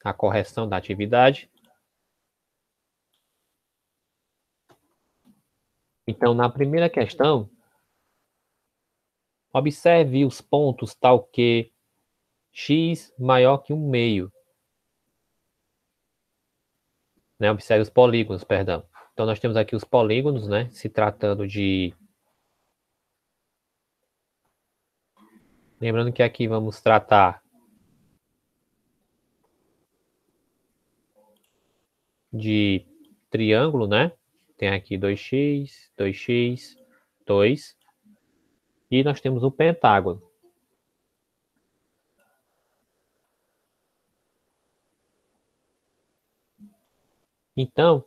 a correção da atividade. Então, na primeira questão, observe os pontos tal que x maior que 1/2. Né? Observe os polígonos, perdão. Então, nós temos aqui os polígonos, né? Se tratando de... Lembrando que aqui vamos tratar de triângulo, né? Tem aqui 2x, 2x, 2. E nós temos o pentágono. Então,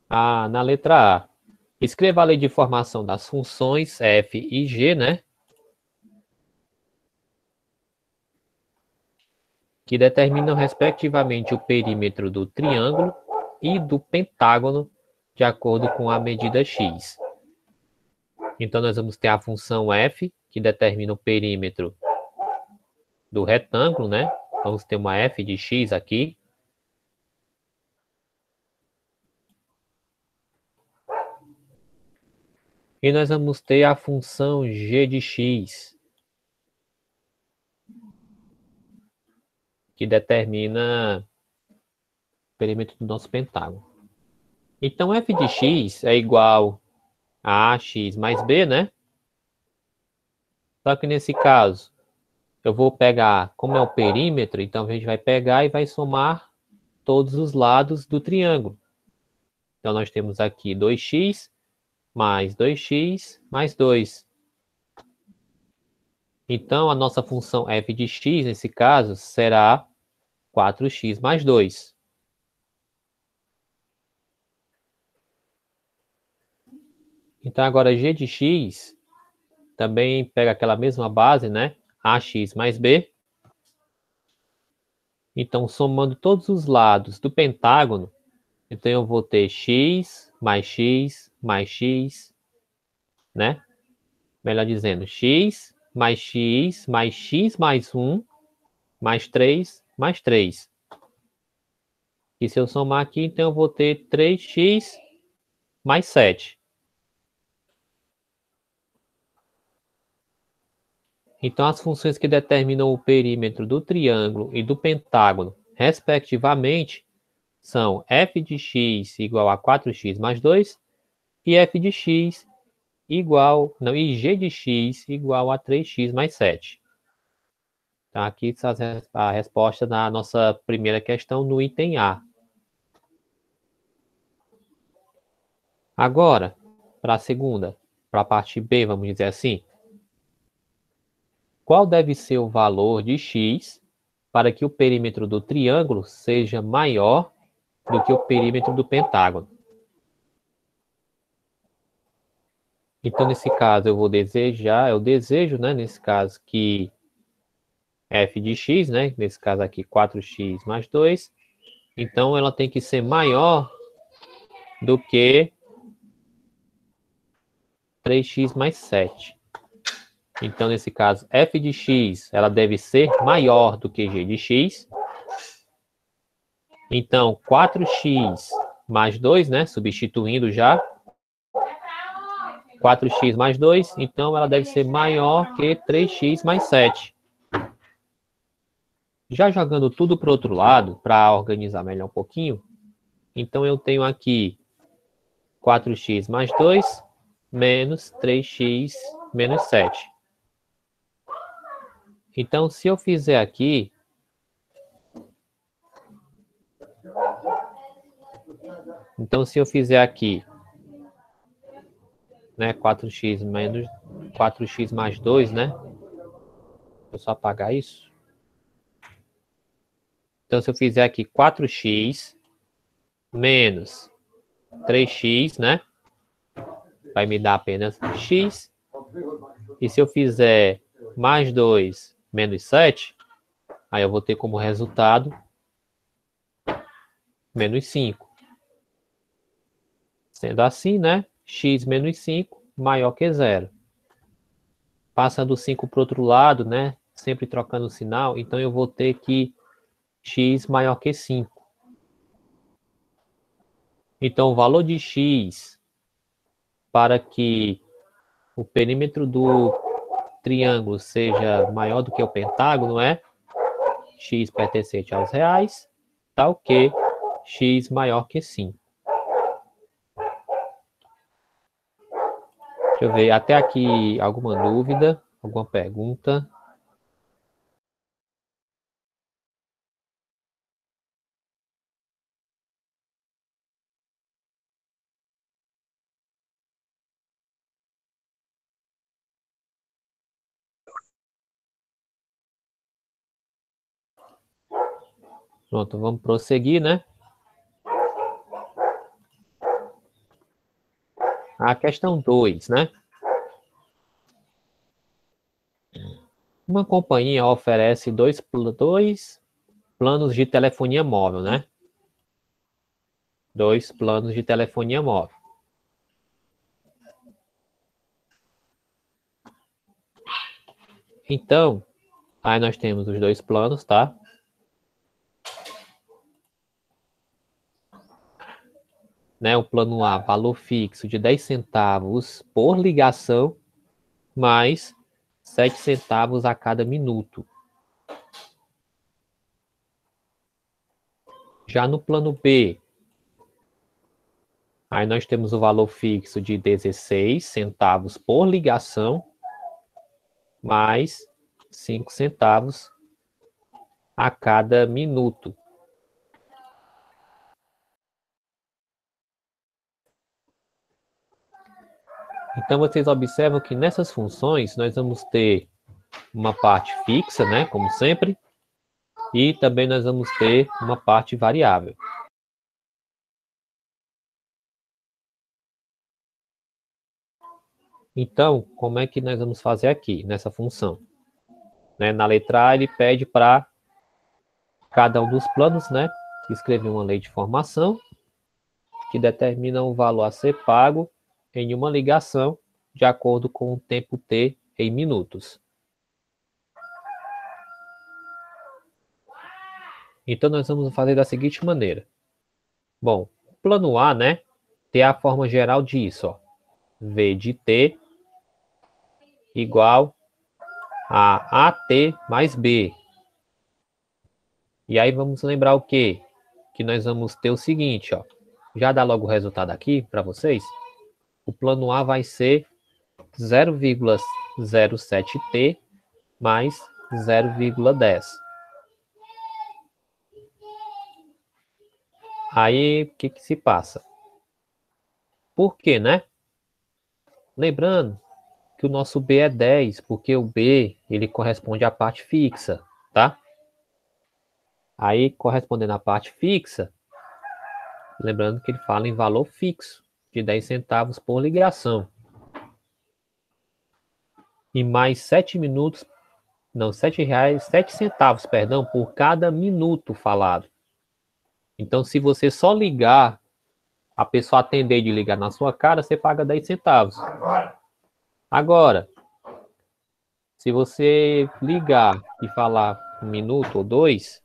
na letra A, escreva a lei de formação das funções f e g, né? Que determinam respectivamente o perímetro do triângulo e do pentágono de acordo com a medida x. Então, nós vamos ter a função f, que determina o perímetro do retângulo, né? Vamos ter uma f de x aqui. E nós vamos ter a função g de x, que determina o perímetro do nosso pentágono. Então, f de x é igual a ax mais b, né? Só que nesse caso, eu vou pegar, como é o perímetro, então a gente vai pegar e vai somar todos os lados do triângulo. Então, nós temos aqui 2x mais 2x mais 2. Então, a nossa função f de x, nesse caso, será 4x mais 2. Então, agora g de x também pega aquela mesma base, né? Ax mais b. Então, somando todos os lados do pentágono, então eu vou ter x mais x mais x, né? Melhor dizendo, x mais x mais x mais 1 mais 3 mais 3. E se eu somar aqui, então eu vou ter 3x mais 7. Então, as funções que determinam o perímetro do triângulo e do pentágono, respectivamente, são f de x igual a 4x mais 2 e f de x igual... Não, e g de x igual a 3x mais 7. Então, aqui está a resposta da nossa primeira questão no item A. Agora, para a segunda, para a parte B, vamos dizer assim. Qual deve ser o valor de x para que o perímetro do triângulo seja maior do que o perímetro do pentágono? Então, nesse caso, eu desejo, né, nesse caso, que f de x, né, nesse caso aqui, 4x mais 2, então ela tem que ser maior do que 3x mais 7. Então, nesse caso, f de x, ela deve ser maior do que g de x. Então, 4x mais 2, né, substituindo já, 4x mais 2, então ela deve ser maior que 3x mais 7. Já jogando tudo para o outro lado, para organizar melhor um pouquinho, então eu tenho aqui 4x mais 2 menos 3x menos 7. Então, se eu fizer aqui, né, 4x mais 2, né? Vou só apagar isso. Então, se eu fizer aqui 4x menos 3x, né? Vai me dar apenas x. E se eu fizer mais 2 menos 7, aí eu vou ter como resultado menos 5. Sendo assim, né? X menos 5 maior que 0. Passando 5 para o outro lado, né? Sempre trocando o sinal. Então, eu vou ter que x maior que 5. Então, o valor de x para que o perímetro do triângulo seja maior do que o pentágono é x pertencente aos reais, tal que x maior que 5. Deixa eu ver, até aqui alguma dúvida, alguma pergunta? Pronto, vamos prosseguir, né? A questão 2, né? Uma companhia oferece dois planos de telefonia móvel, né? 2 planos de telefonia móvel. Então, aí nós temos os 2 planos, tá? Né, o plano A, valor fixo de 10 centavos por ligação, mais 7 centavos a cada minuto. Já no plano B, aí nós temos o valor fixo de 16 centavos por ligação, mais 5 centavos a cada minuto. Então, vocês observam que nessas funções nós vamos ter uma parte fixa, né, como sempre, e também nós vamos ter uma parte variável. Então, como é que nós vamos fazer aqui, nessa função? Né, na letra A, ele pede para cada um dos planos, né, escrever uma lei de formação que determina o valor a ser pago em uma ligação de acordo com o tempo T em minutos. Então, nós vamos fazer da seguinte maneira. Bom, o plano A, né, tem a forma geral disso, ó. V de T igual a AT mais B. E aí vamos lembrar o quê? Que nós vamos ter o seguinte, ó. Já dá logo o resultado aqui para vocês. O plano A vai ser 0,07T mais 0,10. Aí, o que se passa? Por quê, né? Lembrando que o nosso B é 10, porque o B, ele corresponde à parte fixa, tá? Aí, correspondendo à parte fixa, lembrando que ele fala em valor fixo, de 10 centavos por ligação. E mais 7 minutos, não, 7 reais, 7 centavos, perdão, por cada minuto falado. Então, se você só ligar, a pessoa atender de ligar na sua cara, você paga 10 centavos. Agora, se você ligar e falar 1 minuto ou 2,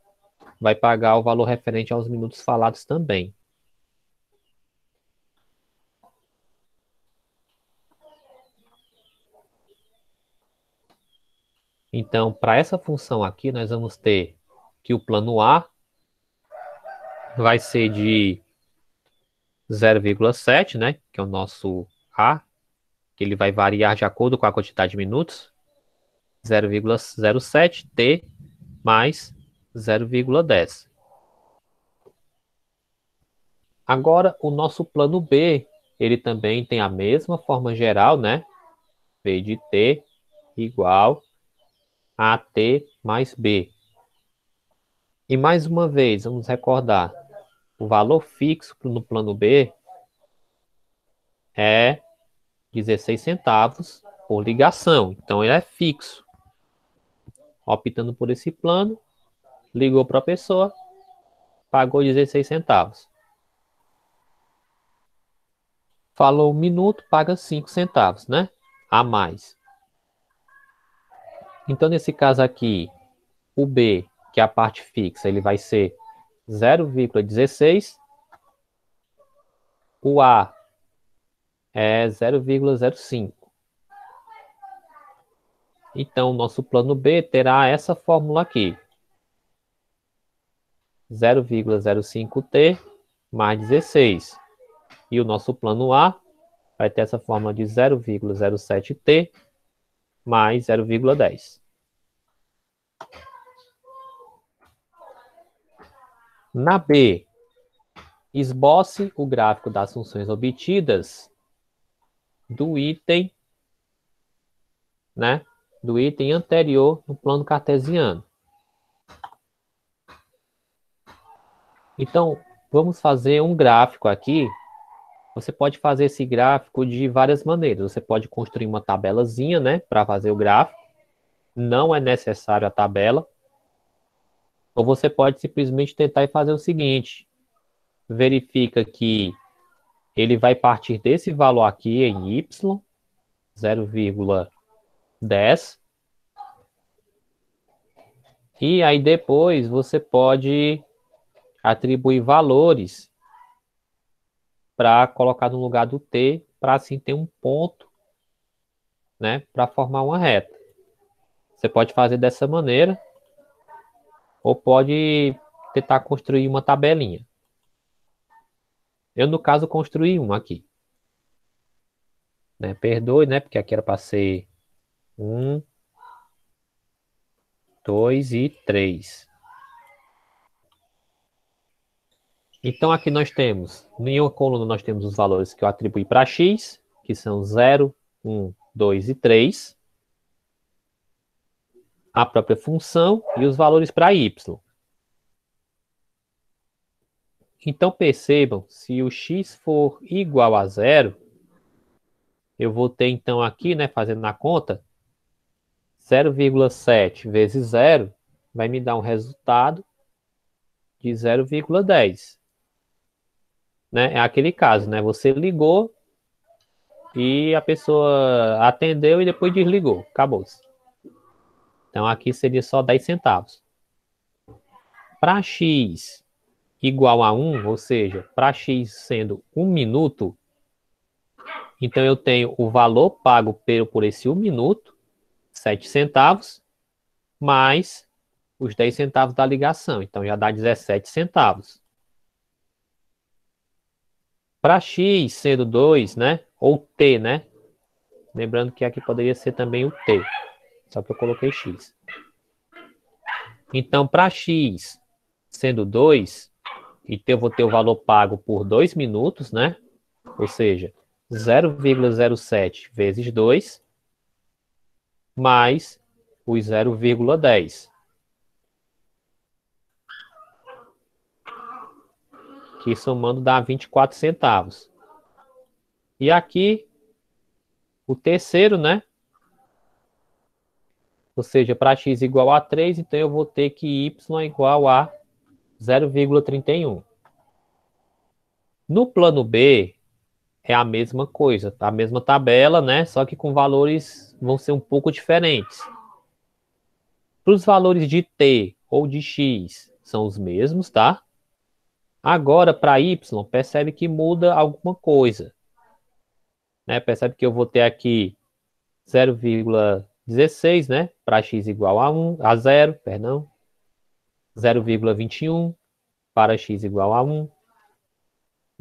vai pagar o valor referente aos minutos falados também. Então, para essa função aqui, nós vamos ter que o plano A vai ser de 0,7, né? Que é o nosso A, que ele vai variar de acordo com a quantidade de minutos. 0,07 T mais 0,10. Agora, o nosso plano B, ele também tem a mesma forma geral, né? V de T igual a T mais B. E mais uma vez, vamos recordar, o valor fixo no plano B é 16 centavos por ligação. Então, ele é fixo. Optando por esse plano, ligou para a pessoa, pagou 16 centavos. Falou 1 minuto, paga 5 centavos, né? A mais. Então, nesse caso aqui, o B que é a parte fixa, ele vai ser 0,16. O A é 0,05. Então, o nosso plano B terá essa fórmula aqui. 0,05T mais 16. E o nosso plano A vai ter essa fórmula de 0,07T mais 0,10. Na B, esboce o gráfico das funções obtidas do item, né, do item anterior no plano cartesiano. Então, vamos fazer um gráfico aqui. Você pode fazer esse gráfico de várias maneiras. Você pode construir uma tabelazinha, né, para fazer o gráfico. Não é necessário a tabela. Ou você pode simplesmente tentar fazer o seguinte: verifica que ele vai partir desse valor aqui em y, 0,10. E aí depois você pode atribuir valores para colocar no lugar do t, para assim ter um ponto, né, para formar uma reta. Você pode fazer dessa maneira, ou pode tentar construir uma tabelinha. Eu, no caso, construí uma aqui. Né? Perdoe, né? Porque aqui era para ser 1, 2 e 3. Então, aqui nós temos, em uma coluna, nós temos os valores que eu atribuí para x, que são 0, 1, 2 e 3. A própria função e os valores para y. Então, percebam, se o x for igual a 0, eu vou ter, então, aqui, né, fazendo na conta, 0,7 vezes 0 vai me dar um resultado de 0,10. Né? É aquele caso, né? Você ligou e a pessoa atendeu e depois desligou. Acabou-se. Então, aqui seria só 10 centavos. Para x igual a 1, ou seja, para x sendo 1 minuto, então eu tenho o valor pago por esse 1 minuto, 7 centavos, mais os 10 centavos da ligação. Então já dá 17 centavos. Para x sendo 2, né? Ou t, né? Lembrando que aqui poderia ser também o t. Só que eu coloquei x. Então, para x sendo 2, então eu vou ter o valor pago por 2 minutos, né? Ou seja, 0,07 vezes 2, mais os 0,10. Que somando dá 24 centavos. E aqui, o terceiro, né? Ou seja, para x igual a 3, então eu vou ter que y é igual a 0,31. No plano B, é a mesma coisa, a mesma tabela, né? Só que com valores vão ser um pouco diferentes. Para os valores de t ou de x são os mesmos, tá? Agora, para y, percebe que muda alguma coisa. Né? Percebe que eu vou ter aqui 0,16, né? Para x igual a 0, perdão. 0,21 para x igual a 1.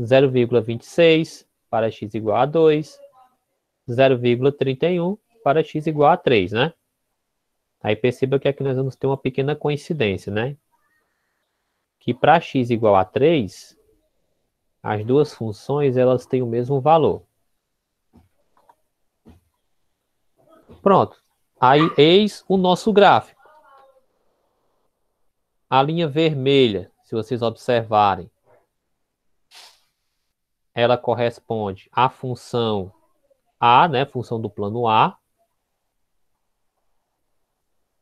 0,26 para x igual a 2. 0,31 para x igual a 3, né? Aí perceba que aqui nós vamos ter uma pequena coincidência, né? Que para x igual a 3, as duas funções elas têm o mesmo valor. Pronto. Aí eis o nosso gráfico. A linha vermelha, se vocês observarem, ela corresponde à função A, né? Função do plano A.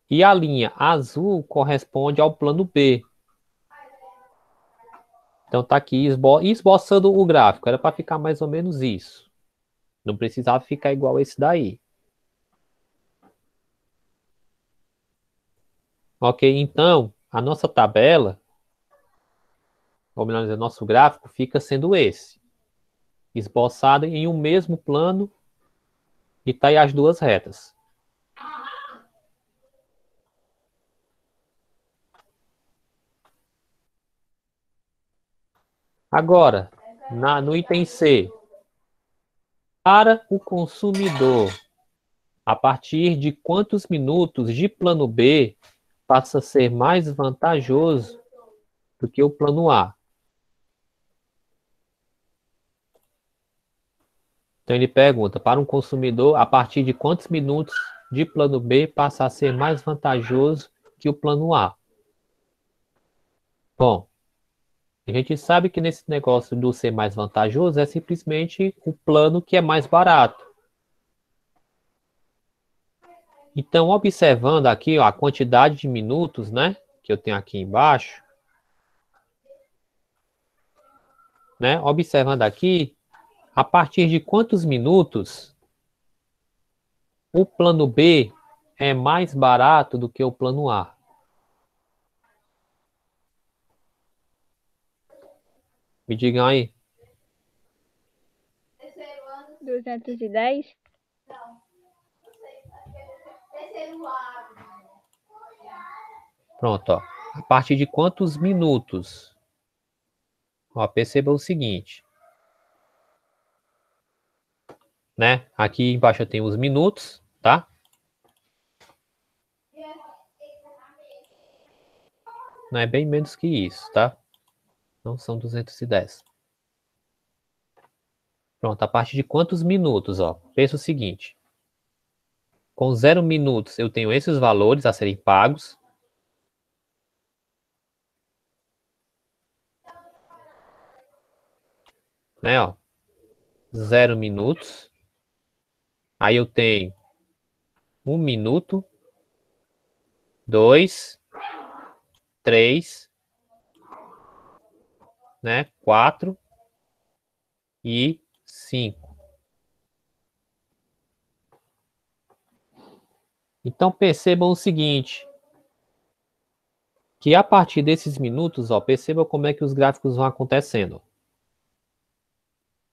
E a linha azul corresponde ao plano B. Então tá aqui esboçando o gráfico. Era para ficar mais ou menos isso. Não precisava ficar igual esse daí. Ok, então a nossa tabela, ou melhor dizendo, nosso gráfico fica sendo esse, esboçado em um mesmo plano e tá aí as duas retas. Agora, no item C, para o consumidor, a partir de quantos minutos de plano B passa a ser mais vantajoso do que o plano A? Então ele pergunta, para um consumidor, a partir de quantos minutos de plano B passa a ser mais vantajoso que o plano A? Bom, a gente sabe que nesse negócio do ser mais vantajoso é simplesmente o plano que é mais barato. Então, observando aqui ó, a quantidade de minutos, né, que eu tenho aqui embaixo, né, observando aqui, a partir de quantos minutos o plano B é mais barato do que o plano A? Me digam aí. 210? Pronto, ó. A partir de quantos minutos? Ó, perceba o seguinte, né? Aqui embaixo eu tenho os minutos, tá? Não é bem menos que isso, tá? Não são 210. Pronto, a partir de quantos minutos, ó? Pensa o seguinte. Com 0 minutos eu tenho esses valores a serem pagos. Né, ó? 0 minutos. Aí eu tenho 1 minuto, 2, 3, né? 4 e 5. Então percebam o seguinte, que a partir desses minutos, ó, perceba como é que os gráficos vão acontecendo.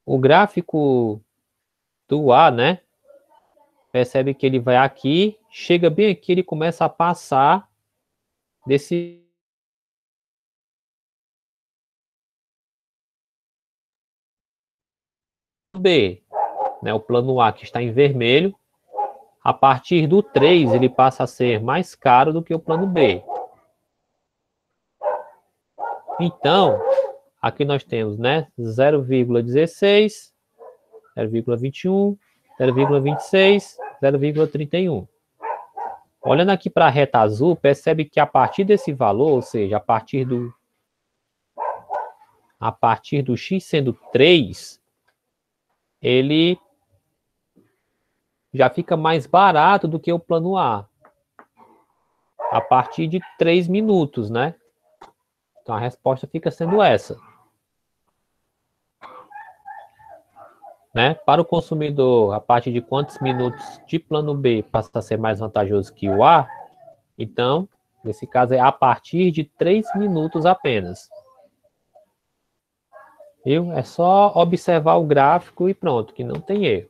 O gráfico do A, né? Percebe que ele vai aqui, chega bem aqui, ele começa a passar desse B, né? O plano A que está em vermelho. A partir do 3, ele passa a ser mais caro do que o plano B. Então, aqui nós temos, né, 0,16, 0,21, 0,26, 0,31. Olhando aqui para a reta azul, percebe que a partir desse valor, ou seja, a partir do x sendo 3, ele já fica mais barato do que o plano A partir de 3 minutos, né? Então a resposta fica sendo essa. Né? Para o consumidor, a partir de quantos minutos de plano B passa a ser mais vantajoso que o A? Então, nesse caso é a partir de 3 minutos apenas. Viu? É só observar o gráfico e pronto, que não tem erro.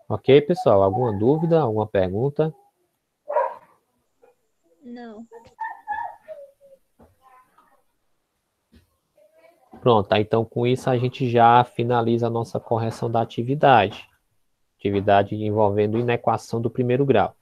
Ok, pessoal? Alguma dúvida, alguma pergunta? Não. Pronto, tá? Então com isso a gente já finaliza a nossa correção da atividade. Atividade envolvendo inequação do primeiro grau.